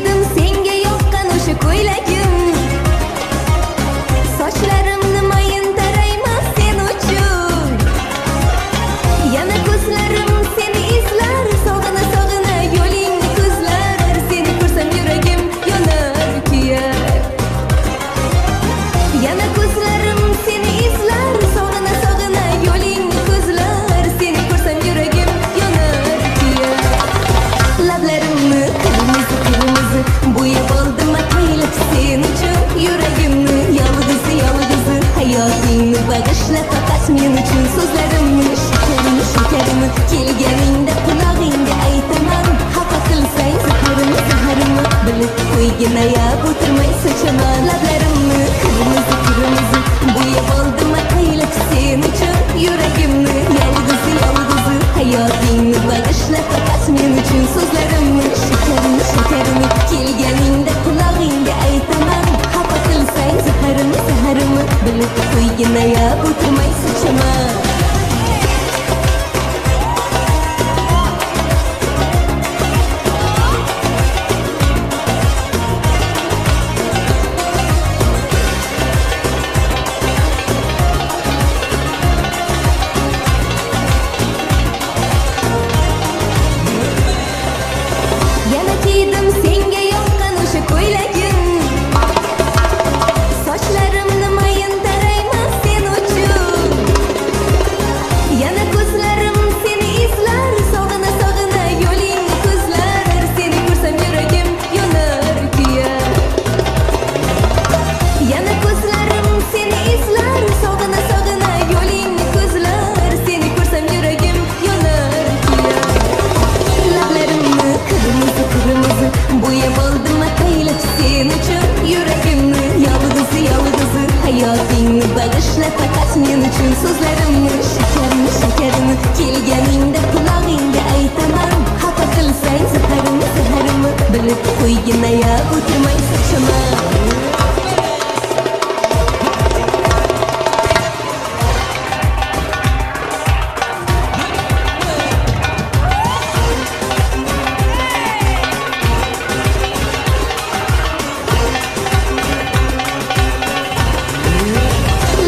kiydim senga yoqqan o'sha ko'ylagim. Sochlarimni mayin tarayman sen uchun. Yana ko'zlarim seni izlar, sog'ina sog'ina yo'lingni ko'zlar. Seni ko'rsam yuragim yonar kuyar. Yana ko'zlarim seni izlar, sog'ina sog'ina yo'lingni ko'zlar. Seni ko'rsam yuragim yonar kuyar. Lablarimni qirmizi qirmizi bo'yab oldim ataylab sen uchun. Yuragimni yolg'izi yolg'izi hayotingni bag'ishla faqat men uchun. So'zlarimni shakarini shakarini kelganingda qulog'ingga aytaman. Xafa qilsang zaharimni zaharimni bilib qo'ygin ayab o'tirmay sochaman. Lablarimni qirmizi qirmizi bo'yab oldim ataylab sen uchun. Yuragimni yolg'izi yolg'izi hayotingni bag'ishla faqat men uchun. So'zlarimni shakarini shakarini kelganingda qulog'ingga aytaman. Xafa qilsang zaharimni zaharimni bilib qo'ygin ayab o'tirmay sochaman. Yana kiydim senga yoqqan o'sha ko'ylagim. Sochlarimni mayin tarayman sen uchun. Yana ko'zlarim seni izlar, sog'ina sog'ina yo'lingni ko'zlar. Seni ko'rsam yuragim yonar kuyar. Yana ko'zlarim seni izlar, sog'ina sog'ina yo'lingni ko'zlar. Seni ko'rsam yuragim yonar kuyar. Lablarimni qirmizi qirmizi bo'yab oldim ataylab sen uchun. Yuragimni yolg'izi yolg'izi hayotingni bag'ishla faqat men uchun. So'zlarimni shakarini shakarini kelganingda qulog'ingga aytaman. Xafa qilsang zaharimni zaharimni bilib qo'ygin ayab o'tirmay sochaman.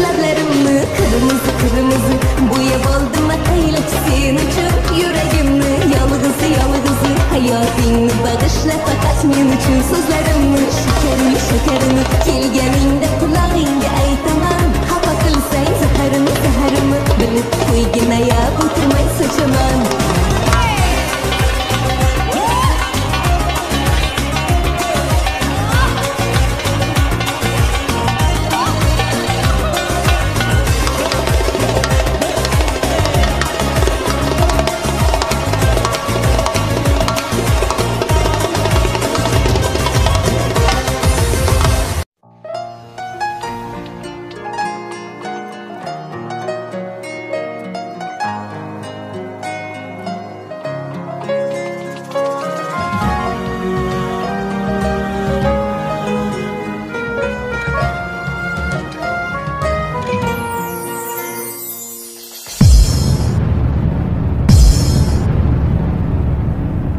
Lablarimni qirmizi qirmizi bo'yab oldim ataylab sen uchun. Yuragimni yolg'izi yolg'izi hayotingni bag'ishla faqat men uchun. So'zlarimni shakarini shakarini kelganingda qulog'ingga aytaman. Xafa qilsang zaharimni zaharimni bilib qo'ygin ayab o'tirmay sochaman.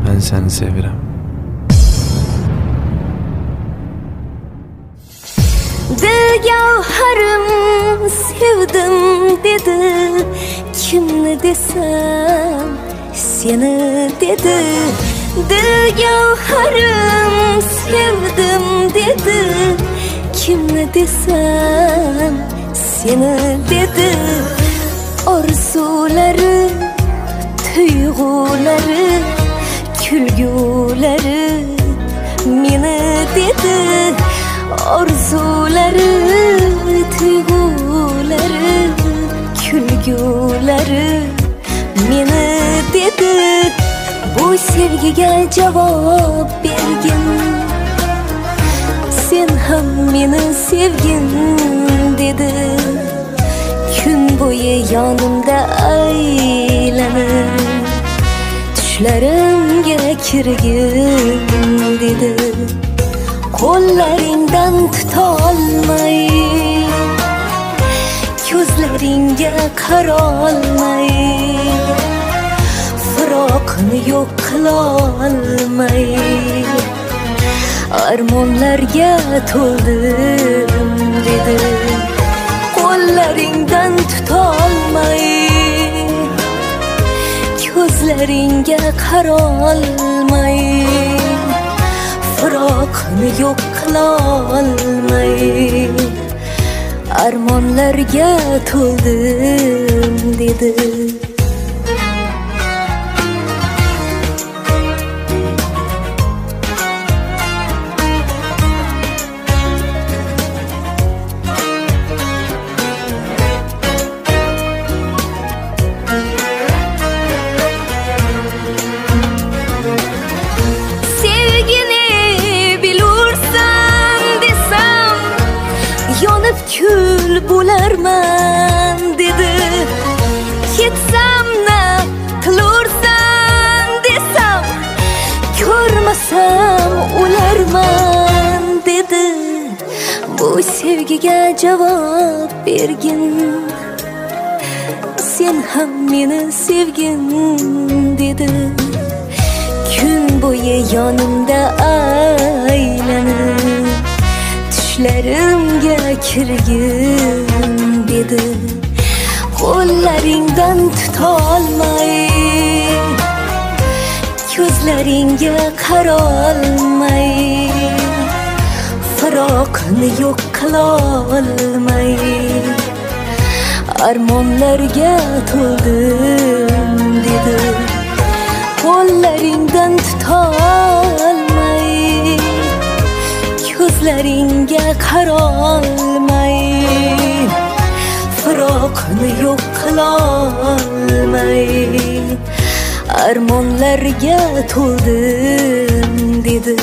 Ben seni sevirem. Dil gavharim sevdim dedi. Kimni desem seni dedi. Dil gavharim sevdim dedi. Kimni desem seni dedi. Orzulari, tuyg'ulari, kulgulari meni dedi. Orzulari, tuyg'ulari, kulgulari meni dedi. Bu sevgiga javob bergin. Sen ham meni sevgin dedi. Kun bo'yi yonimda aylanib tushlarimga kirgin dedi. Qo'llaringdan tutolmay ko'zlaringga qarolmay firoqni yo'q qilolmay armonlarga to'ldim dedi. Qo'llaringdan tutolmay ko'zlaringga qarolmay firoqni yo'q qilolmay armonlarga to'ldim dedi. Kül bo'larman dedi. Ketsam-na qilursan desam, ko'rmasam o'larman dedi. Bu sevgiga javob bergin, sen ham meni sevgin dedi. Kun bo'yi yonimda aylanib tushlarimga kirgin dedi. Qo'llaringdan tutolmay ko'zlaringga qarolmay firoqni yo'q qilolmay armonlarga to'ldim dedi. Qo'llaringdan tutolmay ko'zlaringga qarolmay firoqni yo'q qilolmay armonlarga to'ldim dedi.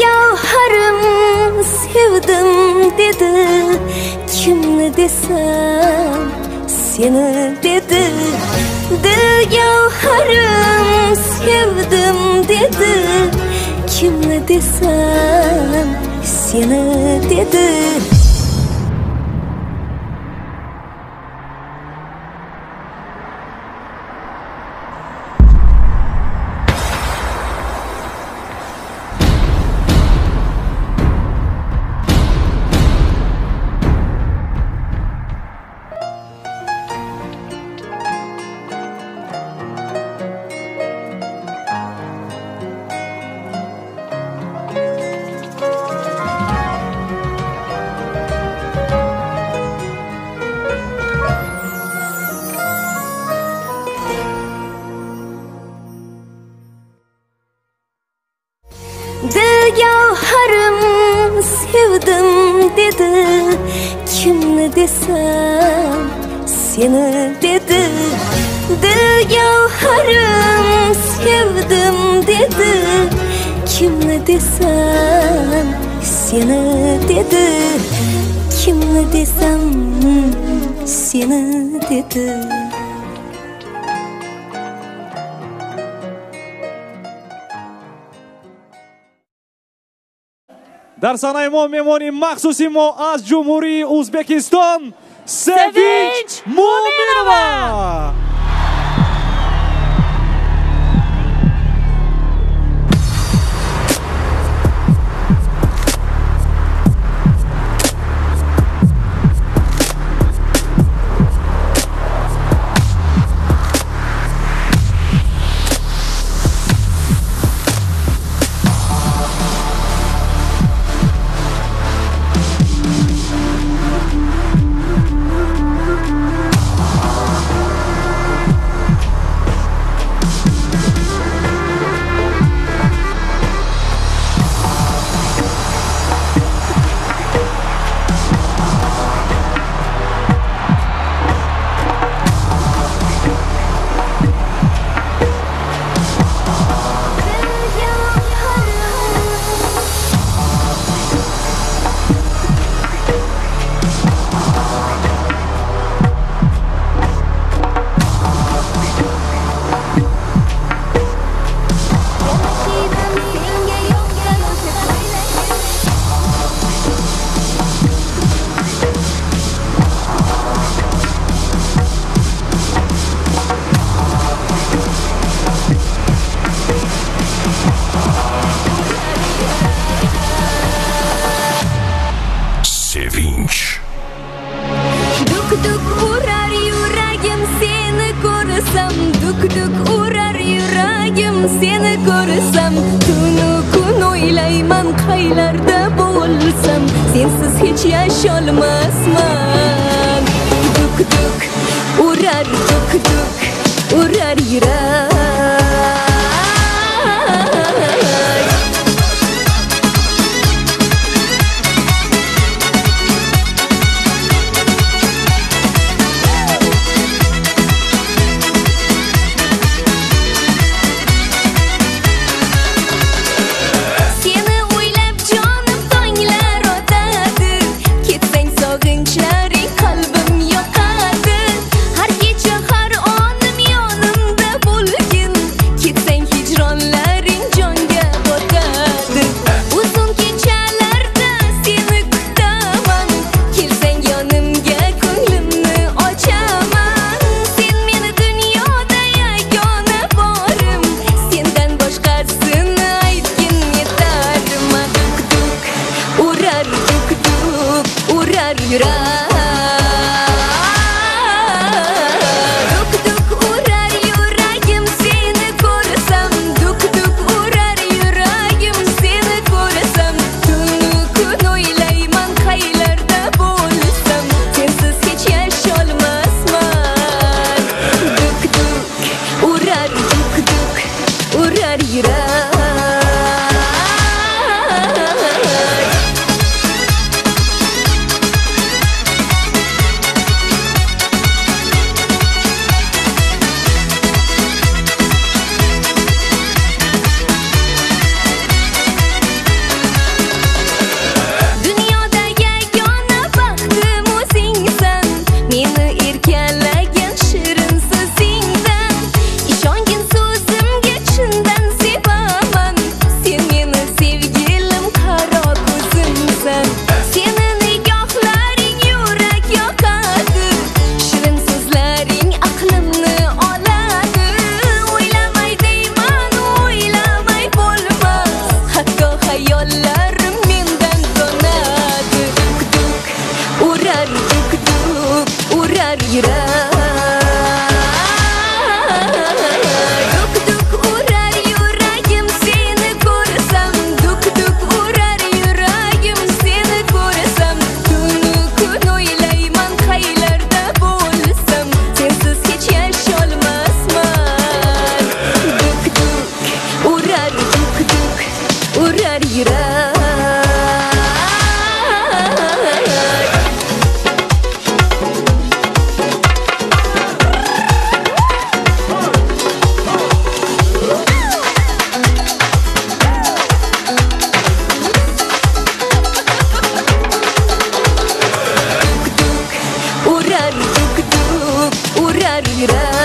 Gavharim sevdim dedi. Kimni desam seni dedi. Dil gavharim sevdim dedi. Kimni desam seni dedi. Dil gavharim sevdim dedi. Kimni desam seni dedi. Dil gavharim sevdim dedi. Kimni desam seni dedi. Kimni desam seni dedi. در صنایع میمونیم مخصوصی ما از جمهوری ازبکستان سوینچ مومنووا. seni ko'rsam tunu kun o'ylayman qaylarda bo'lsam sensiz hech yasholmasman duk duk urar duk duk urar yurak urar